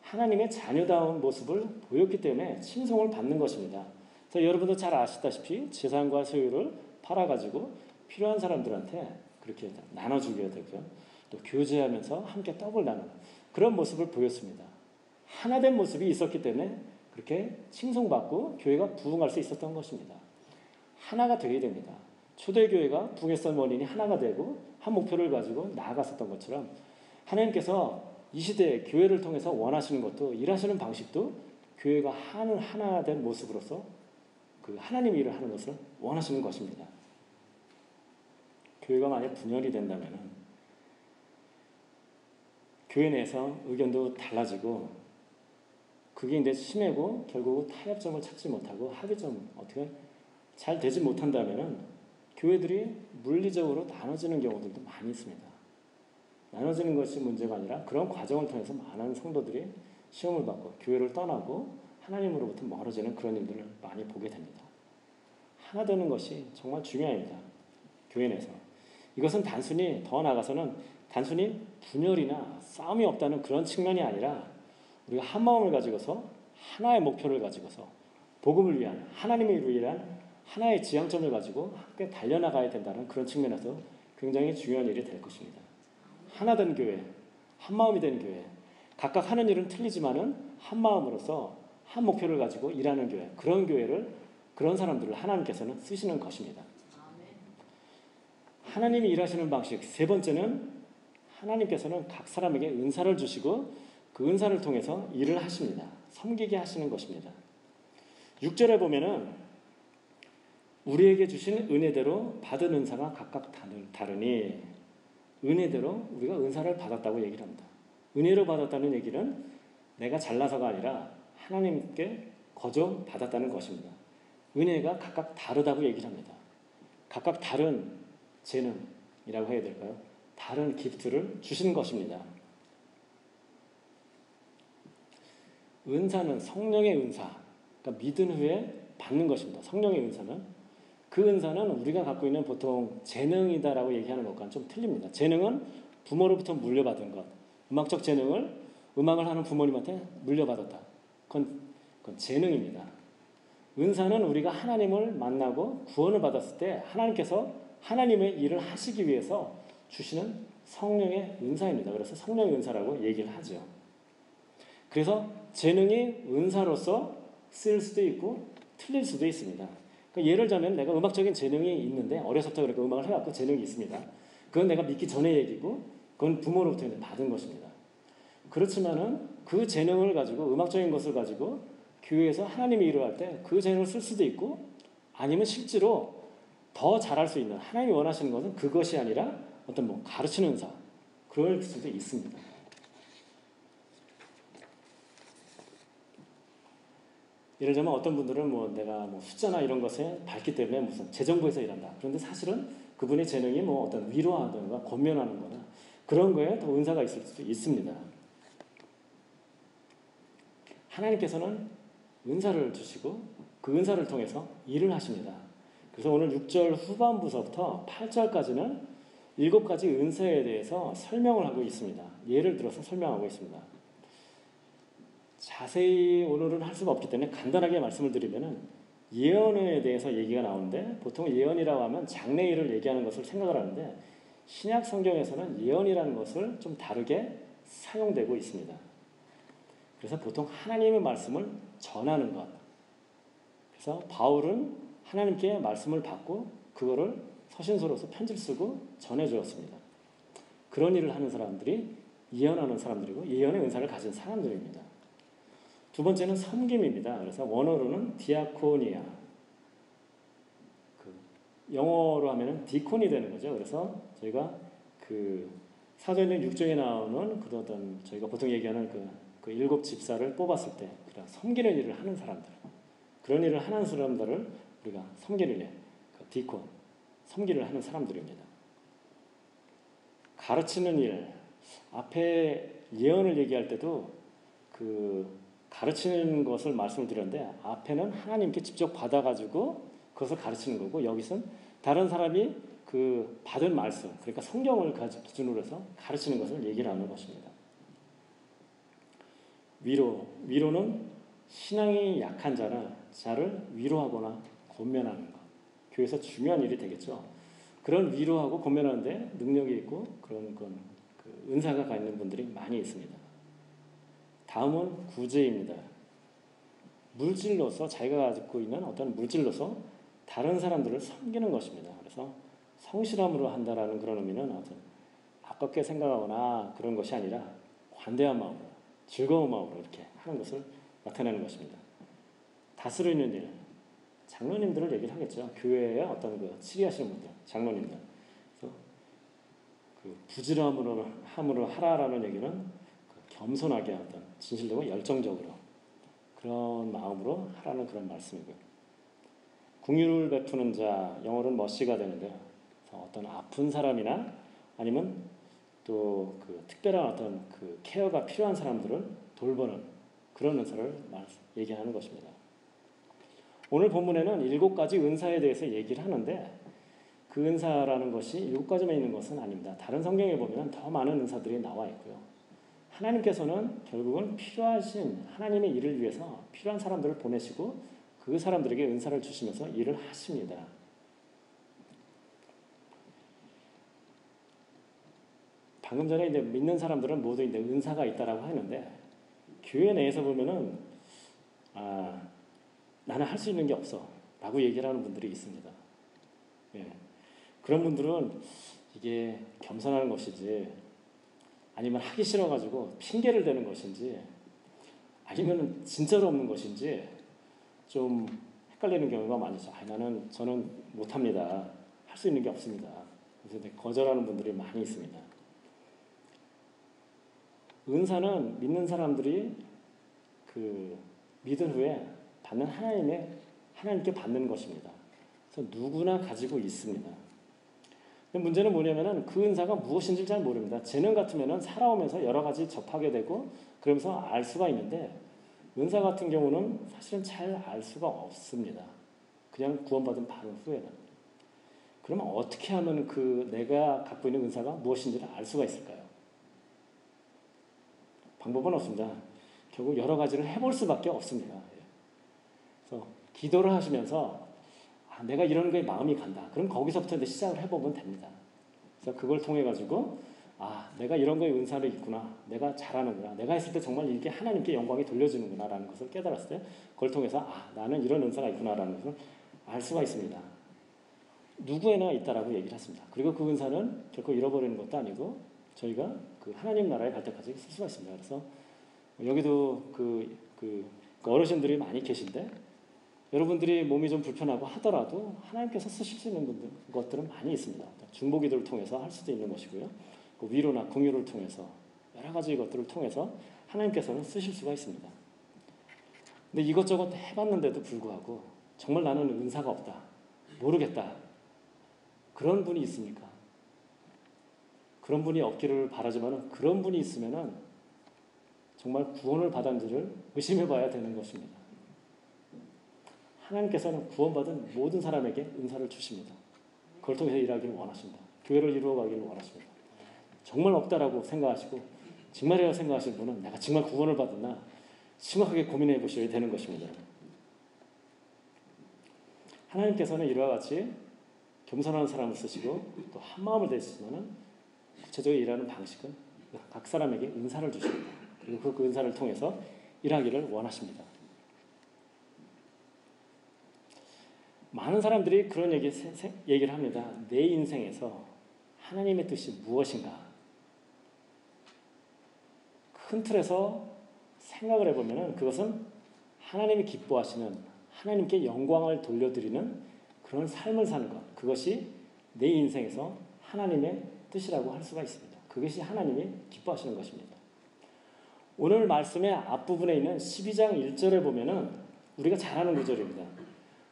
하나님의 자녀다운 모습을 보였기 때문에 칭송을 받는 것입니다. 그래서 여러분도 잘 아시다시피 재산과 소유를 팔아가지고 필요한 사람들한테 그렇게 나눠주게 되고요. 또 교제하면서 함께 떡을 나누는 그런 모습을 보였습니다. 하나된 모습이 있었기 때문에 그렇게 칭송받고 교회가 부흥할 수 있었던 것입니다. 하나가 되어야 됩니다. 초대교회가 부흥했던 원인이 하나가 되고 한 목표를 가지고 나아갔었던 것처럼 하나님께서 이 시대에 교회를 통해서 원하시는 것도 일하시는 방식도 교회가 하나 된 모습으로서 그 하나님의 일을 하는 것을 원하시는 것입니다. 교회가 만약 분열이 된다면 교회 내에서 의견도 달라지고 그게 이제 심해고 결국 타협점을 찾지 못하고 합의점 어떻게 잘 되지 못한다면 교회들이 물리적으로 나눠지는 경우들도 많이 있습니다. 나눠지는 것이 문제가 아니라 그런 과정을 통해서 많은 성도들이 시험을 받고 교회를 떠나고 하나님으로부터 멀어지는 그런 일들을 많이 보게 됩니다. 하나 되는 것이 정말 중요합니다. 교회 내에서. 이것은 단순히 더 나아가서는 단순히 분열이나 싸움이 없다는 그런 측면이 아니라 우리가 한 마음을 가지고서 하나의 목표를 가지고서 복음을 위한 하나님을 위한 하나의 지향점을 가지고 함께 달려나가야 된다는 그런 측면에서 굉장히 중요한 일이 될 것입니다. 하나 된 교회, 한 마음이 된 교회, 각각 하는 일은 틀리지만은 한 마음으로서 한 목표를 가지고 일하는 교회, 그런 교회를 그런 사람들을 하나님께서는 쓰시는 것입니다. 하나님이 일하시는 방식 세 번째는 하나님께서는 각 사람에게 은사를 주시고 그 은사를 통해서 일을 하십니다. 섬기게 하시는 것입니다. 6절에 보면은 우리에게 주신 은혜대로 받은 은사가 각각 다르니 은혜대로 우리가 은사를 받았다고 얘기를 합니다. 은혜로 받았다는 얘기는 내가 잘나서가 아니라 하나님께 거저 받았다는 것입니다. 은혜가 각각 다르다고 얘기를 합니다. 각각 다른 재능이라고 해야 될까요? 다른 기프트를 주신 것입니다. 은사는 성령의 은사, 그러니까 믿은 후에 받는 것입니다. 성령의 은사는 그 은사는 우리가 갖고 있는 보통 재능이다라고 얘기하는 것과는 좀 틀립니다. 재능은 부모로부터 물려받은 것, 음악적 재능을 음악을 하는 부모님한테 물려받았다. 그건 재능입니다. 은사는 우리가 하나님을 만나고 구원을 받았을 때 하나님께서 하나님의 일을 하시기 위해서 주시는 성령의 은사입니다. 그래서 성령의 은사라고 얘기를 하죠. 그래서 재능이 은사로서 쓰일 수도 있고 틀릴 수도 있습니다. 그러니까 예를 들자면 내가 음악적인 재능이 있는데 어려서부터 그렇게 음악을 해왔고 재능이 있습니다. 그건 내가 믿기 전의 얘기고 그건 부모로부터 받은 것입니다. 그렇지만은 그 재능을 가지고 음악적인 것을 가지고 교회에서 하나님의 일을 할 때 그 재능을 쓸 수도 있고 아니면 실제로 더 잘할 수 있는 하나님이 원하시는 것은 그것이 아니라 어떤 뭐 가르치는 은사 그럴 수도 있습니다. 예를 들면 어떤 분들은 뭐 내가 뭐 숫자나 이런 것에 밝기 때문에 무슨 재정부에서 일한다. 그런데 사실은 그분의 재능이 뭐 어떤 위로하든가 권면하는 거나 그런 거에 더 은사가 있을 수도 있습니다. 하나님께서는 은사를 주시고 그 은사를 통해서 일을 하십니다. 그래서 오늘 6절 후반부서부터 8절까지는 7가지 은사에 대해서 설명을 하고 있습니다. 예를 들어서 설명하고 있습니다. 자세히 오늘은 할 수가 없기 때문에 간단하게 말씀을 드리면은 예언에 대해서 얘기가 나오는데 보통 예언이라고 하면 장래일을 얘기하는 것을 생각을 하는데 신약 성경에서는 예언이라는 것을 좀 다르게 사용되고 있습니다. 그래서 보통 하나님의 말씀을 전하는 것. 그래서 바울은 하나님께 말씀을 받고 그거를 서신서로서 편지를 쓰고 전해주었습니다. 그런 일을 하는 사람들이 예언하는 사람들이고 예언의 은사를 가진 사람들입니다. 두 번째는 섬김입니다. 그래서 원어로는 디아코니아, 영어로 하면은 디콘이 되는 거죠. 그래서 저희가 그 사도행전 6장에 나오는 그 어떤 저희가 보통 얘기하는 그 7 집사를 뽑았을 때 그런 섬기는 일을 하는 사람들, 그런 일을 하는 사람들을 우리가 섬기는 일, 그 디콘, 섬기를 하는 사람들입니다. 가르치는 일, 앞에 예언을 얘기할 때도 그 가르치는 것을 말씀을 드렸는데 앞에는 하나님께 직접 받아가지고 그것을 가르치는 거고 여기서는 다른 사람이 그 받은 말씀, 그러니까 성경을 기준으로 해서 가르치는 것을 얘기를 하는 것입니다. 위로는 신앙이 약한 자를 위로하거나 권면하는 것. 교회에서 중요한 일이 되겠죠. 그런 위로하고 권면하는데 능력이 있고 그런 그 은사가 가 있는 분들이 많이 있습니다. 다음은 구제입니다. 물질로서 자기가 가지고 있는 어떤 물질로서 다른 사람들을 섬기는 것입니다. 그래서 성실함으로 한다라는 그런 의미는 어떤 아깝게 생각하거나 그런 것이 아니라 관대한 마음으로, 즐거운 마음으로 이렇게 하는 것을 나타내는 것입니다. 다스리는 일, 장로님들을 얘기를 하겠죠. 교회에 어떤 그 치리하시는 분들, 장로님들. 그래서 그 부지런함으로 하라라는 얘기는 겸손하게 어떤 진실되고 열정적으로 그런 마음으로 하라는 그런 말씀이고요. 긍휼을 베푸는 자, 영어로는 머시가 되는데요. 어떤 아픈 사람이나 아니면 또 그 특별한 어떤 그 케어가 필요한 사람들을 돌보는 그런 은사를 얘기하는 것입니다. 오늘 본문에는 7가지 은사에 대해서 얘기를 하는데 그 은사라는 것이 7가지만 있는 것은 아닙니다. 다른 성경에 보면 더 많은 은사들이 나와 있고요. 하나님께서는 결국은 필요하신 하나님의 일을 위해서 필요한 사람들을 보내시고 그 사람들에게 은사를 주시면서 일을 하십니다. 방금 전에 이제 믿는 사람들은 모두 이제 은사가 있다라고 하는데 교회 내에서 보면은 나는 할 수 있는 게 없어라고 얘기를 하는 분들이 있습니다. 예. 그런 분들은 이게 겸손하는 것인지 아니면 하기 싫어가지고 핑계를 대는 것인지 아니면 진짜로 없는 것인지 좀 헷갈리는 경우가 많죠. 저는 못합니다. 할 수 있는 게 없습니다. 그래서 거절하는 분들이 많이 있습니다. 은사는 믿는 사람들이 그 믿은 후에 받는 하나님께 받는 것입니다. 그래서 누구나 가지고 있습니다. 근데 문제는 뭐냐면은 그 은사가 무엇인지 잘 모릅니다. 재능 같으면은 살아오면서 여러 가지 접하게 되고 그러면서 알 수가 있는데 은사 같은 경우는 사실은 잘 알 수가 없습니다. 그냥 구원받은 바로 후에는. 그러면 어떻게 하면 그 내가 갖고 있는 은사가 무엇인지를 알 수가 있을까요? 방법은 없습니다. 결국 여러 가지를 해볼 수밖에 없습니다. 그래서 기도를 하시면서 내가 이런 거에 마음이 간다. 그럼 거기서부터 이제 시작을 해보면 됩니다. 그래서 그걸 통해 가지고 내가 이런 거에 은사를 있구나. 내가 잘하는구나. 내가 했을 때 정말 이렇게 하나님께 영광이 돌려지는구나 라는 것을 깨달았을 때 그걸 통해서 나는 이런 은사가 있구나 라는 것을 알 수가 있습니다. 누구에나 있다라고 얘기를 했습니다. 그리고 그 은사는 결코 잃어버리는 것도 아니고 저희가 그 하나님 나라에 갈 때까지 쓸 수가 있습니다. 그래서 여기도 그 어르신들이 많이 계신데 여러분들이 몸이 좀 불편하고 하더라도 하나님께서 쓰실 수 있는 것들은 많이 있습니다. 중보기도를 통해서 할 수도 있는 것이고요. 그 위로나 공유를 통해서 여러 가지 것들을 통해서 하나님께서는 쓰실 수가 있습니다. 근데 이것저것 해봤는데도 불구하고 정말 나는 은사가 없다. 모르겠다. 그런 분이 있습니까? 그런 분이 없기를 바라지만 그런 분이 있으면 정말 구원을 받았는지를 의심해 봐야 되는 것입니다. 하나님께서는 구원받은 모든 사람에게 은사를 주십니다. 그걸 통해서 일하기를 원하십니다. 교회를 이루어가기를 원하십니다. 정말 없다라고 생각하시고 정말이라고 생각하시는 분은 내가 정말 구원을 받았나 심각하게 고민해 보셔야 되는 것입니다. 하나님께서는 이와 같이 겸손한 사람을 쓰시고 또 한마음을 다하시면 구체적으로 일하는 방식은 각 사람에게 은사를 주십니다. 그리고 그 은사를 통해서 일하기를 원하십니다. 많은 사람들이 그런 얘기를 합니다. 내 인생에서 하나님의 뜻이 무엇인가? 큰 틀에서 생각을 해보면 그것은 하나님이 기뻐하시는 하나님께 영광을 돌려드리는 그런 삶을 사는 것. 그것이 내 인생에서 하나님의 뜻이라고 할 수가 있습니다. 그것이 하나님이 기뻐하시는 것입니다. 오늘 말씀의 앞부분에 있는 12장 1절에 보면은 우리가 잘 아는 구절입니다.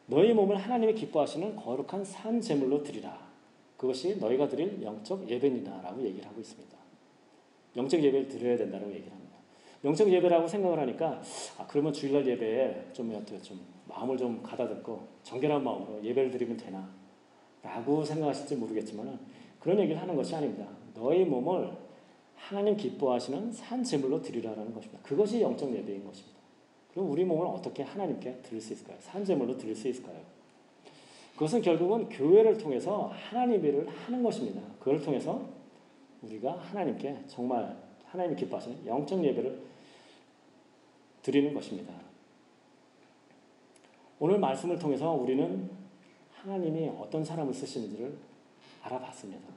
너희 몸을 하나님이 기뻐하시는 거룩한 산 제물로 드리라. 그것이 너희가 드릴 영적 예배니라 라고 얘기를 하고 있습니다. 영적 예배를 드려야 된다고 얘기를 합니다. 영적 예배라고 생각을 하니까 그러면 주일날 예배에 좀 마음을 좀 가다듬고 정결한 마음으로 예배를 드리면 되나 라고 생각하실지 모르겠지만 그런 얘기를 하는 것이 아닙니다. 너희 몸을 하나님 기뻐하시는 산 제물로 드리라는 것입니다. 그것이 영적 예배인 것입니다. 그럼 우리 몸을 어떻게 하나님께 드릴 수 있을까요? 산 제물로 드릴 수 있을까요? 그것은 결국은 교회를 통해서 하나님 일을 하는 것입니다. 그걸 통해서 우리가 하나님께 정말 하나님이 기뻐하시는 영적 예배를 드리는 것입니다. 오늘 말씀을 통해서 우리는 하나님이 어떤 사람을 쓰시는지를 알아봤습니다.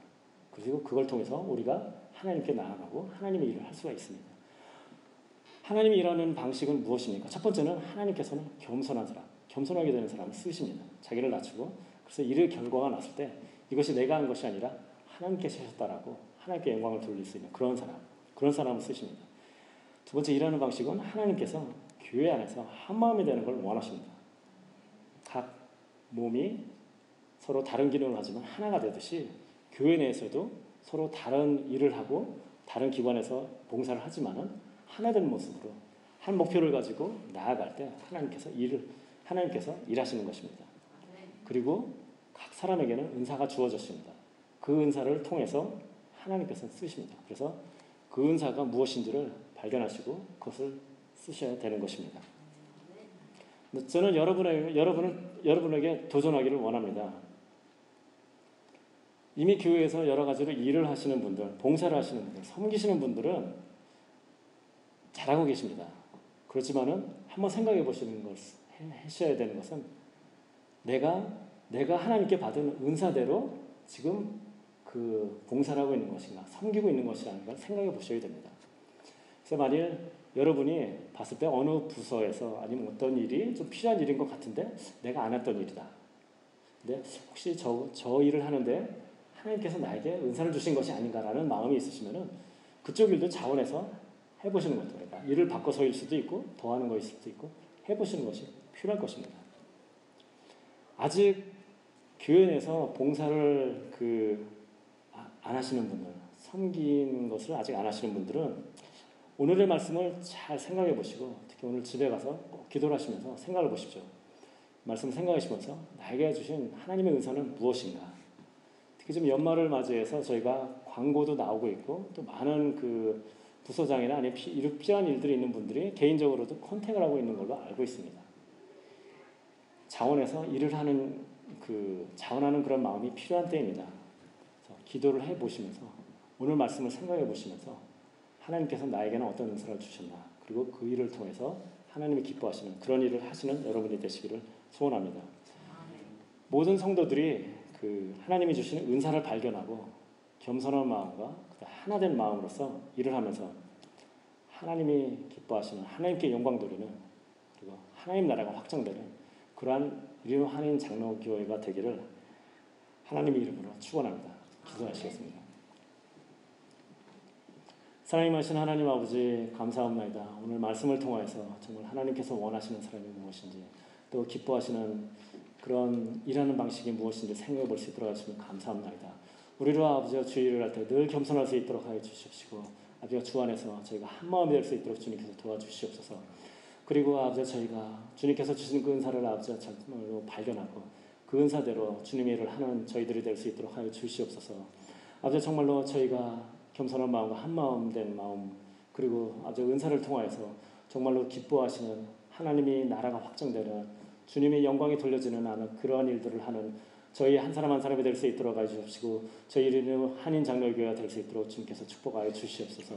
그리고 그걸 통해서 우리가 하나님께 나아가고 하나님의 일을 할 수가 있습니다. 하나님이 일하는 방식은 무엇입니까? 첫 번째는 하나님께서는 겸손한 사람, 겸손하게 되는 사람을 쓰십니다. 자기를 낮추고 그래서 일의 결과가 났을 때 이것이 내가 한 것이 아니라 하나님께서 하셨다라고 하나님께 영광을 돌릴 수 있는 그런 사람을 쓰십니다. 두 번째 일하는 방식은 하나님께서 교회 안에서 한마음이 되는 걸 원하십니다. 각 몸이 서로 다른 기능을 하지만 하나가 되듯이 교회 내에서도 서로 다른 일을 하고 다른 기관에서 봉사를 하지만은 하나 된 모습으로 한 목표를 가지고 나아갈 때 하나님께서 일하시는 것입니다. 그리고 각 사람에게는 은사가 주어졌습니다. 그 은사를 통해서 하나님께서 쓰십니다. 그래서 그 은사가 무엇인지를 발견하시고 그것을 쓰셔야 되는 것입니다. 저는 여러분에게 도전하기를 원합니다. 이미 교회에서 여러 가지로 일을 하시는 분들, 봉사를 하시는 분들, 섬기시는 분들은 잘하고 계십니다. 그렇지만은 한번 생각해 보시는 걸 하셔야 되는 것은 내가 하나님께 받은 은사대로 지금 그 봉사를 하고 있는 것인가, 섬기고 있는 것이라는 걸 생각해 보셔야 됩니다. 그래서 만일 여러분이 봤을 때 어느 부서에서 아니면 어떤 일이 좀 필요한 일인 것 같은데 내가 안 했던 일이다. 근데 혹시 저 일을 하는데 하나님께서 나에게 은사를 주신 것이 아닌가라는 마음이 있으시면은 그쪽 일도 자원해서 해보시는 것도 그러니까 일을 바꿔서일 수도 있고 더하는 것일 수도 있고 해보시는 것이 필요할 것입니다. 아직 교회 내에서 봉사를 안 하시는 분들, 섬긴 것을 아직 안 하시는 분들은 오늘의 말씀을 잘 생각해 보시고 특히 오늘 집에 가서 꼭 기도를 하시면서 생각을 보십시오. 말씀 생각하시면서 나에게 주신 하나님의 은사는 무엇인가? 특히 지금 연말을 맞이해서 저희가 광고도 나오고 있고 또 많은 그 부서장이나 아니면 필요한 일들이 있는 분들이 개인적으로도 컨택을 하고 있는 걸로 알고 있습니다. 자원해서 일을 하는 자원하는 그런 마음이 필요한 때입니다. 그래서 기도를 해 보시면서 오늘 말씀을 생각해 보시면서 하나님께서 나에게는 어떤 은사를 주셨나 그리고 그 일을 통해서 하나님이 기뻐하시는 그런 일을 하시는 여러분이 되시기를 소원합니다. 모든 성도들이 하나님이 주시는 은사를 발견하고 겸손한 마음과 하나된 마음으로서 일을 하면서 하나님이 기뻐하시는 하나님께 영광 돌리는 그리고 하나님 나라가 확장되는 그러한 이름 한인 장로교회가 되기를 하나님의 이름으로 축원합니다. 기도하시겠습니다. 사랑하신 하나님 아버지 감사합니다. 오늘 말씀을 통하여서 정말 하나님께서 원하시는 사람이 무엇인지 또 기뻐하시는 그런 일하는 방식이 무엇인지 생각해 볼 수 있도록 하시면 감사합니다. 우리로 아버지와 주 일을 할 때 늘 겸손할 수 있도록 하여 주시옵시고 아버지가 주 안에서 저희가 한 마음이 될 수 있도록 주님께서 도와주시옵소서. 그리고 아버지가 저희가 주님께서 주신 그 은사를 아버지가 정말로 발견하고 그 은사대로 주님의 일을 하는 저희들이 될 수 있도록 하여 주시옵소서. 아버지 정말로 저희가 겸손한 마음과 한 마음 된 마음 그리고 아버지 은사를 통하여서 정말로 기뻐하시는 하나님이 나라가 확장되는 주님의 영광이 돌려지는 그러한 일들을 하는 저희 한 사람 한 사람이 될 수 있도록 해주시고 저희 이름은 한인 장로교회가 될 수 있도록 주님께서 축복하여 주시옵소서.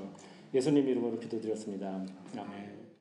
예수님 이름으로 기도드렸습니다. 아멘.